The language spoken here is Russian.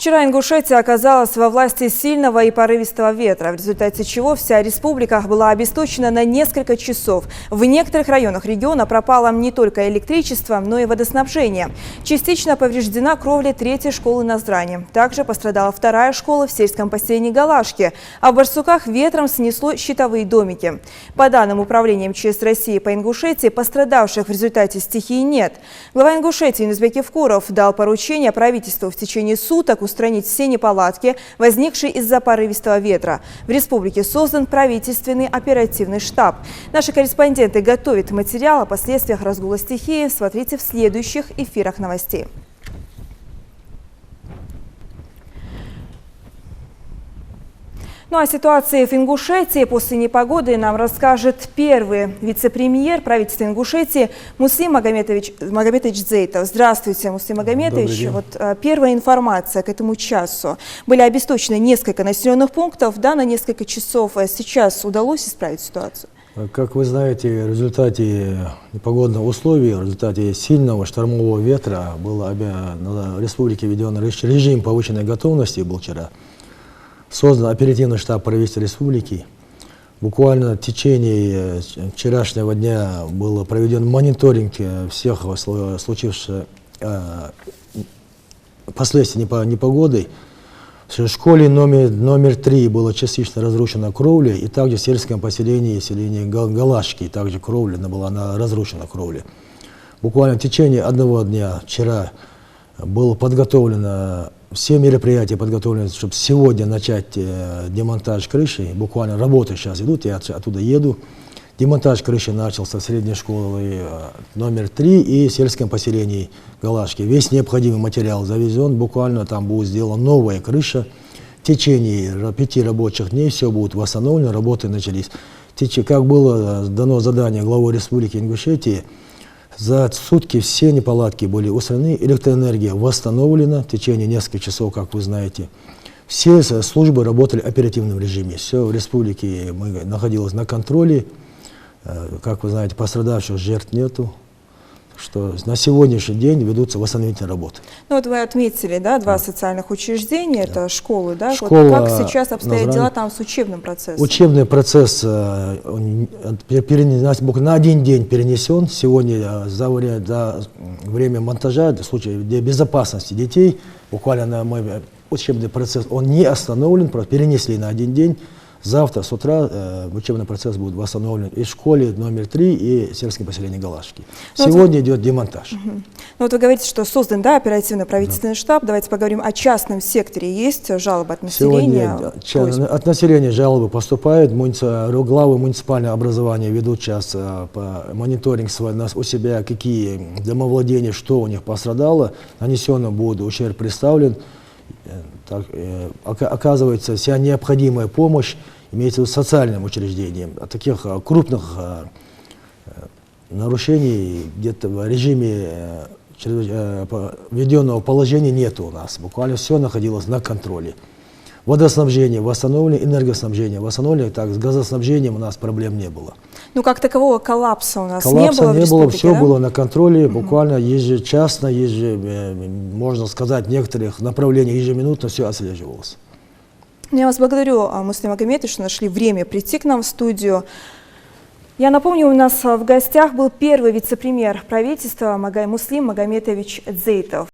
Вчера Ингушетия оказалась во власти сильного и порывистого ветра, в результате чего вся республика была обесточена на несколько часов. В некоторых районах региона пропало не только электричество, но и водоснабжение. Частично повреждена кровля 3-й школы Наздрани. Также пострадала 2-я школа в сельском поселении Галашки, а в Барсуках ветром снесло щитовые домики. По данным Управления МЧС России по Ингушетии, пострадавших в результате стихии нет. Глава Ингушетии Нузбек Евкуров дал поручение правительству в течение суток устранить все неполадки, возникшие из-за порывистого ветра. В республике создан правительственный оперативный штаб. Наши корреспонденты готовят материал о последствиях разгула стихии. Смотрите в следующих эфирах новостей. Ну а о ситуации в Ингушетии после непогоды нам расскажет первый вице-премьер правительства Ингушетии Муслим Магометович Дзейтов. Здравствуйте, Муслим Магометович. Вот первая информация к этому часу. Были обесточены несколько населенных пунктов, да, на несколько часов. Сейчас удалось исправить ситуацию? Как вы знаете, в результате непогодных условий, в результате сильного штормового ветра был на республике введен режим повышенной готовности, был вчера. Создан оперативный штаб правительства республики. Буквально в течение вчерашнего дня был проведен мониторинг всех случившихся последствий непогоды. В школе номер 3 была частично разрушена кровля, и также в сельском поселении Галашки, также кровля была разрушена кровля. Буквально в течение одного дня вчера было подготовлено все мероприятия подготовлены, чтобы сегодня начать демонтаж крыши. Буквально работы сейчас идут, я оттуда еду. Демонтаж крыши начался в средней школе номер 3 и в сельском поселении Галашки. Весь необходимый материал завезен, буквально там будет сделана новая крыша. В течение 5 рабочих дней все будет восстановлено, работы начались. Как было дано задание главой Республики Ингушетии, за сутки все неполадки были устранены, электроэнергия восстановлена в течение нескольких часов, как вы знаете. Все службы работали в оперативном режиме. Все в республике находилось на контроле. Как вы знаете, пострадавших жертв нету. Что на сегодняшний день ведутся восстановительные работы. Ну вот вы отметили, да, 2 социальных учреждения, это школы, да? Вот как сейчас обстоят дела там с учебным процессом? Учебный процесс на один день перенесен. Сегодня за время монтажа, в случае безопасности детей, буквально учебный процесс, он не остановлен, просто перенесли на один день. Завтра с утра учебный процесс будет восстановлен и в школе номер 3, и в сельском поселении Галашки. Сегодня идет демонтаж. Ну вот вы говорите, что создан, да, оперативный правительственный штаб. Давайте поговорим о частном секторе. Есть жалобы от населения? Сегодня от населения жалобы поступают. Главы муниципального образования ведут сейчас мониторинг у себя, какие домовладения, что у них пострадало. Нанесено будет ущерб представлен. Оказывается, вся необходимая помощь имеется в виду социальным учреждениям. Таких крупных нарушений где-то в режиме введенного положения нет у нас. Буквально все находилось на контроле. Водоснабжение восстановлено, энергоснабжение восстановлено, так с газоснабжением у нас проблем не было. Ну, как такового коллапса у нас не было в республике, все да? было на контроле, буквально ежечасно, можно сказать, в некоторых направлениях ежеминутно все отслеживалось. Я вас благодарю, Муслим Магометович, что нашли время прийти к нам в студию. Я напомню, у нас в гостях был первый вице-премьер правительства Муслим Магометович Дзейтов.